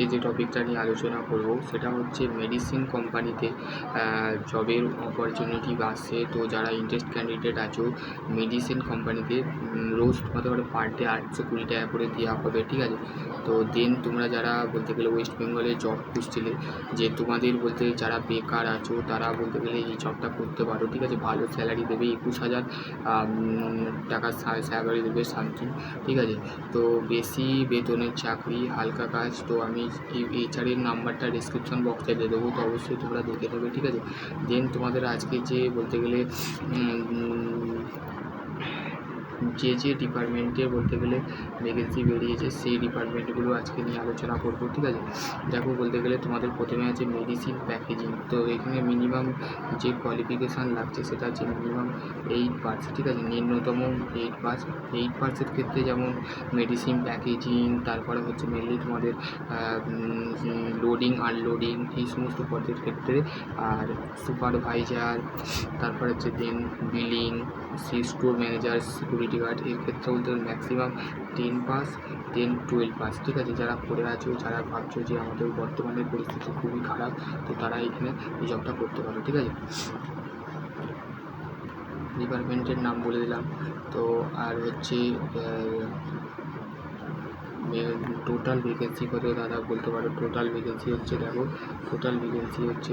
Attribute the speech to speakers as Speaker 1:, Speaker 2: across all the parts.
Speaker 1: আজকে যে টপিকটা নিয়ে আলোচনা করব সেটা হচ্ছে মেডিসিন কোম্পানিতে জবের অপরচুনিটি আসছে। তো যারা ইন্টারেস্ট ক্যান্ডিডেট আছো মেডিসিন কোম্পানিতে রোজ তোমাদের পার ডে 820 টাকা করে দেওয়া হবে, ঠিক আছে। তো দেন তোমরা যারা বলতে গেলে ওয়েস্ট বেঙ্গলে জব খুঁজছিলে, যে তোমাদের বলতে যারা বেকার আছো তারা বলতে গেলে এই জবটা করতে পারো, ঠিক আছে। ভালো স্যালারি দেবে, 21,000 টাকা স্যালারি দেবে সামথিং, ঠিক আছে। তো বেশি বেতনের চাকরি, হালকা কাজ। তো আমি এই এইচআরের নাম্বারটা ডিসক্রিপশন বক্সে দিয়ে দেবো, তো অবশ্যই তোমরা দেখে দেবে, ঠিক আছে। দেন তোমাদের আজকে যে বলতে গেলে যে ডিপার্টমেন্টে বলতে গেলে ভ্যাকেন্সি বেরিয়েছে সেই ডিপার্টমেন্টগুলো আজকে নিয়ে আলোচনা করবো, ঠিক আছে। দেখো বলতে গেলে তোমাদের প্রথমে আছে মেডিসিন প্যাকেজিং। তো এখানে মিনিমাম যে কোয়ালিফিকেশান লাগছে সেটা হচ্ছে মিনিমাম 8 পাস, ঠিক আছে। নিম্নতম 8 পাস। 8 পাসের ক্ষেত্রে যেমন মেডিসিন প্যাকেজিং, তারপরে হচ্ছে মেনলি তোমাদের লোডিং আনলোডিং এই সমস্ত পদের ক্ষেত্রে, আর সুপারভাইজার, তারপরে হচ্ছে then billing, store manager, security guard এর ক্ষেত্রে বলতে ম্যাক্সিমাম 10 পাস, 10, 12 পাস, ঠিক আছে। যারা পড়ে আছো, যারা ভাবছো যে আমাদের বর্তমানের পরিস্থিতি খুবই খারাপ, তো তারা এখানে এই জবটা করতে পারো, ঠিক আছে। ডিপার্টমেন্টের নাম বলে দিলাম। তো আর হচ্ছে টোটাল ভ্যাকেন্সি কত দাদা বলতে পারো? টোটাল ভ্যাকেন্সি হচ্ছে, দেখো টোটাল ভ্যাকেন্সি হচ্ছে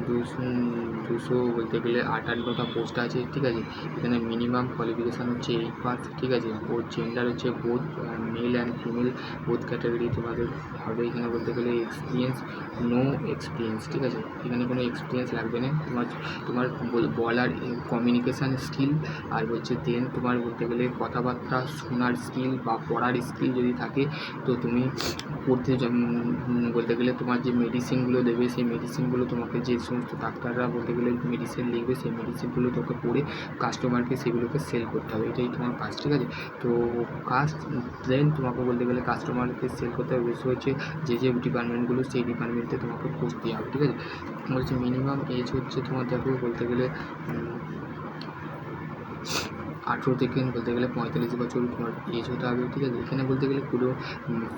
Speaker 1: 200 বলতে গেলে 58টা পোস্ট আছে, ঠিক আছে। এখানে মিনিমাম কোয়ালিফিকেশান হচ্ছে 8 পাস, ঠিক আছে। বোথ জেন্ডার হচ্ছে both male and female both category তোমাদের হবে। এখানে বলতে গেলে এক্সপিরিয়েন্স, নো এক্সপিরিয়েন্স, ঠিক আছে। এখানে কোনো এক্সপিরিয়েন্স লাগবে না। তোমার বলার কমিউনিকেশান স্কিল, আর বলছে দেন তোমার বলতে গেলে কথাবার্তা শোনার স্কিল বা পড়ার স্কিল যদি থাকে, তো তুমি পড়তে বলতে গেলে তোমার যে মেডিসিনগুলো দেবে সেই মেডিসিনগুলো তোমাকে যে সমস্ত ডাক্তাররা বলতে গেলে মেডিসিন লিখবে সেই মেডিসিনগুলো তোকে পড়ে কাস্টমারকে সেগুলোকে সেল করতে হবে, এটাই তোমার কাজ, ঠিক আছে। তো কাজ দেন তোমাকে বলতে গেলে কাস্টমারকে সেল করতে হবে। বেশি হচ্ছে যে ডিপার্টমেন্টগুলো সেই ডিপার্টমেন্টে তোমাকে পোস্ট দেওয়া হবে, ঠিক আছে। বলছে মিনিমাম এজ হচ্ছে তোমার, দেখো বলতে গেলে 18 থেকে বলতে গেলে 45 বছর তোমার এজ হতে হবে, ঠিক আছে। এখানে বলতে গেলে কোনো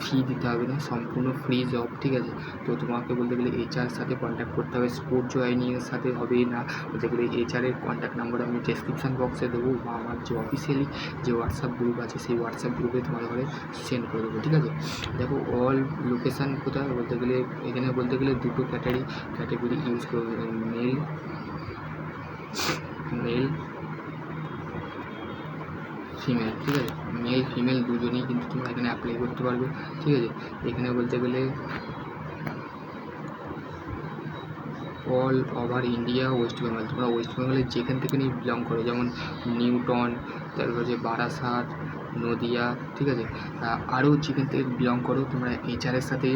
Speaker 1: ফি দিতে হবে না, সম্পূর্ণ ফ্রি জব, ঠিক আছে। তো তোমাকে বলতে গেলে এইচআর সাথে কন্ট্যাক্ট করতে হবে, স্পোর্ট জয়েনিংয়ের সাথে হবে না। বলতে গেলে এইচআরের কন্ট্যাক্ট নাম্বার আমি ডেসক্রিপশান বক্সে দেবো, বা আমার যে অফিসিয়ালি যে হোয়াটসঅ্যাপ গ্রুপ আছে সেই হোয়াটসঅ্যাপ গ্রুপে তোমার ঘরে সেন্ড করে দেবো, ঠিক আছে। দেখো অল লোকেশান কোথায় বলতে গেলে এখানে বলতে গেলে দুটো ক্যাটাগরি ইউজ করবে, মেল ফিমেল, ঠিক আছে। মেল ফিমেল দুজনেই কিন্তু তোমরা এখানে অ্যাপ্লাই করতে পারবে, ঠিক আছে। এখানে বলতে গেলে all over India, West Bengal, তোমরা ওয়েস্ট বেঙ্গলের যেখান থেকে নিয়ে বিলং করো, যেমন নিউটন, তারপর হচ্ছে বারাসাত, নদিয়া, ঠিক আছে। আরও যেখান থেকে বিলং করো তোমরা এইচআরের সাথে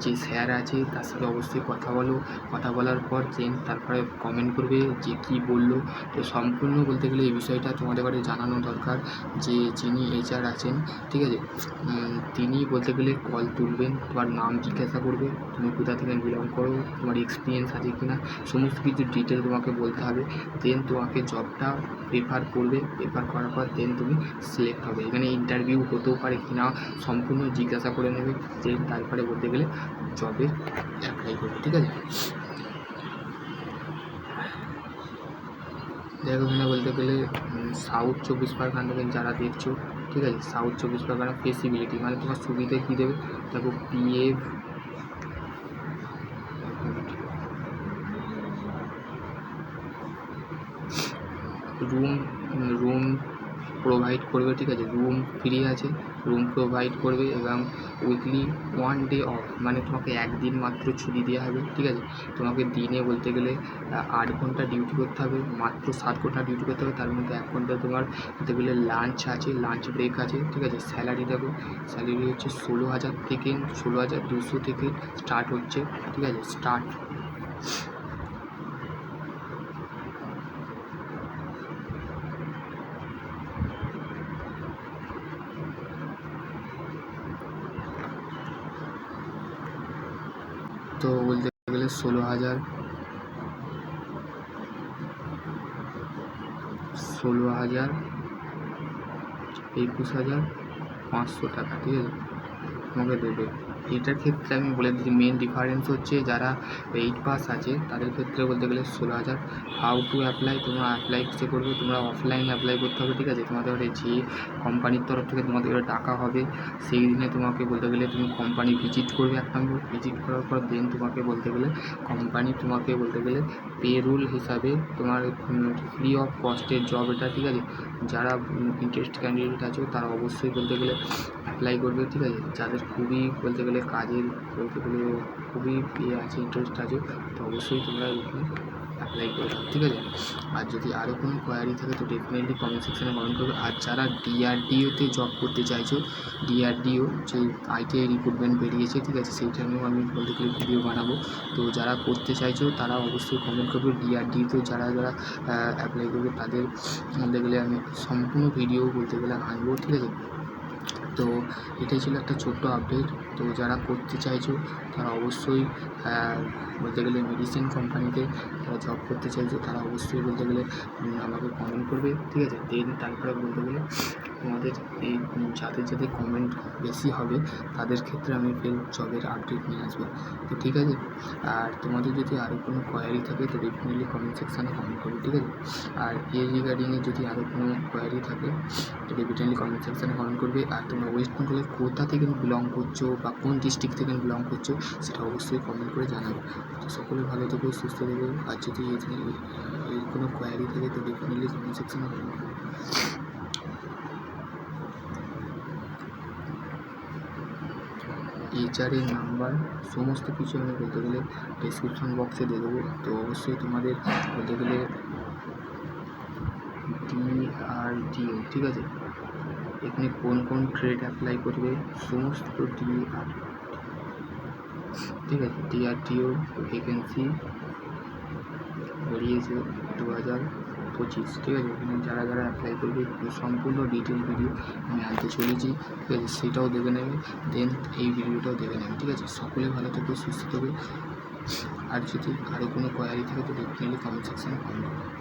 Speaker 1: যে স্যার আছে তার সাথে অবশ্যই কথা বলো। কথা বলার পর দেন তারপরে কমেন্ট করবে যে কী বললো। তো সম্পূর্ণ বলতে গেলে এই বিষয়টা তোমাদের কাছে জানানো দরকার যে যিনি এইচআর আছেন, ঠিক আছে, তিনি বলতে গেলে কল তুলবেন, তোমার নাম জিজ্ঞাসা করবে, তুমি কোথা থেকে বিলং করো, তোমার এক্সপিরিয়েন্স আছে কি না, সমস্ত কিছু ডিটেল তোমাকে বলতে হবে। দেন তোমাকে জবটা প্রেফার করবে, প্রেফার করার পর দেন তুমি সিলেক্ট হবে। এখানে ইন্টারভিউ হতেও পারে কি না সম্পূর্ণ জিজ্ঞাসা করে নেবে, দেন তারপরে বলতে গেলে জবে অ্যাপ্লাই করবে, ঠিক আছে। দেখো এখানে বলতে গেলে সাউথ 24 পরগনা থেকে যারা দেখছো, ঠিক আছে, সাউথ 24 পরগনা ফেসিবিলিটি মানে তোমার সুবিধা কী দেবে, দেখো পিএফ, রুম প্রোভাইড করবে, ঠিক আছে। রুম ফ্রি আছে, রুম প্রোভাইড করবে, এবং উইকলি 1 ডে অফ মানে তোমাকে একদিন মাত্র ছুটি দেওয়া হবে, ঠিক আছে। তোমাকে দিনে বলতে গেলে 8 ঘন্টা ডিউটি করতে হবে, মাত্র 7 ঘন্টা ডিউটি করতে হবে, তার মধ্যে 1 ঘন্টা তোমার বলতে গেলে লাঞ্চ আছে, লাঞ্চ ব্রেক আছে, ঠিক আছে। স্যালারি দেবো, স্যালারি হচ্ছে 16,200 থেকে স্টার্ট হচ্ছে, ঠিক আছে, স্টার্ট। তো বলতে গেলে 16,000 21,500 টাকা, ঠিক আছে, তোমাকে দেবে। এটার ক্ষেত্রে আমি বলে দিচ্ছি মেন ডিফারেন্স হচ্ছে যারা 8 পাস আছে তাদের ক্ষেত্রে বলতে গেলে 16,000। হাউ টু অ্যাপ্লাই, তোমরা অ্যাপ্লাই কিসে করবে, তোমরা অফলাইনে অ্যাপ্লাই করতে হবে, ঠিক আছে। তোমাদের যে কোম্পানির তরফ থেকে তোমাদের ডাকা হবে সেই দিনে তোমাকে বলতে গেলে তুমি কোম্পানি ভিজিট করবে, 1 নম্বর ভিজিট করার পর দেন তোমাকে বলতে গেলে কোম্পানি তোমাকে বলতে গেলে পেরোল হিসাবে তোমার ফ্রি অফ কস্টের জব এটা, ঠিক আছে। যারা ইন্টারেস্ট ক্যান্ডিডেট আছে তারা অবশ্যই বলতে গেলে অ্যাপ্লাই করবে, ঠিক আছে। যাদের খুবই বলতে গেলে কাজের বলতে গেলে খুবই আছে, ইন্টারেস্ট আছে, তো অবশ্যই তোমরা এখানে অ্যাপ্লাই করে দাও, ঠিক আছে। আর যদি আরও কোনো কোয়ারি থাকে তো ডেফিনেটলি কমেন্ট সেকশানে কমেন্ট করবে। আর যারা ডিআরডিওতে জব করতে চাইছো, ডিআরডিও যে আইটিআই রিক্রুটমেন্ট বেরিয়েছে, ঠিক আছে, সেইটা নিয়েও আমি বলতে গেলে ভিডিও বানাবো। তো যারা করতে চাইছো তারা অবশ্যই কমেন্ট করবে। ডিআরডিওতে যারা যারা অ্যাপ্লাই করবে তাদের বলতে গেলে আমি সম্পূর্ণ ভিডিও বলতে গেলে আনবো, ঠিক আছে। তো এটাই ছিল একটা ছোট্ট আপডেট। তো যারা করতে চাইছো তারা অবশ্যই বলতে গেলে মেডিসিন কোম্পানিতে যারা জব করতে চাইছো তারা অবশ্যই বলতে গেলে আমাকে কমেন্ট করবে, ঠিক আছে। দেন তারপরে বলতে গেলে তোমাদের এই যাদের যাদের কমেন্ট বেশি হবে তাদের ক্ষেত্রে আমি ফের জবের আপডেট নিয়ে আসবো। তো ঠিক আছে, আর তোমাদের যদি আরও কোনো কোয়ারি থাকে তো ডেফিনেটলি কমেন্ট সেকশানে কমেন্ট করবে, ঠিক আছে। আর এই রিগার্ডিংয়ে যদি আরও কোনো কোয়ারি থাকে তো ডেফিনেটলি কমেন্ট সেকশানে কমেন্ট করবে। আর তোমরা ওয়েস্ট বেঙ্গলের কোথা থেকে বিলং করছো বা কোন ডিস্ট্রিক্ট থেকে বিলং করছো সেটা অবশ্যই কমেন্ট করে জানাবে। তো সকলে ভালো থেকো, সুস্থ থেকো। আর যদি এর কোনো কোয়ারি থাকে তো ডেফিনেটলি কমেন্ট সেকশানে কমেন্ট করবে। এইচআরের নাম্বার সমস্ত কিছু আমি বলতে গেলে ডেসক্রিপশন বক্সে দিয়ে দেবো। তো অবশ্যই তোমাদের বলতে গেলে ডিআরডিও, ঠিক আছে, এখানে কোন কোন ট্রেড অ্যাপ্লাই করবে সমস্ত ডিআর, ঠিক আছে। ডিআরডিও ভ্যাকেন্সি বেরিয়েছে 2025, ঠিক আছে। এখানে যারা যারা অ্যাপ্লাই করবে সম্পূর্ণ ডিটেল ভিডিও আমি আনতে চলেছি, ঠিক আছে, সেটাও দেখে নেবে। দেন এই ভিডিওটাও দেখে নেবে, ঠিক আছে। সকলে ভালো থাকবে, সুস্থ থাকবে। আর যদি আরও কোনো কোয়ারি থাকে তো ডেফিনেটলি কমেন্ট সেকশানে কমেন্ট করবে।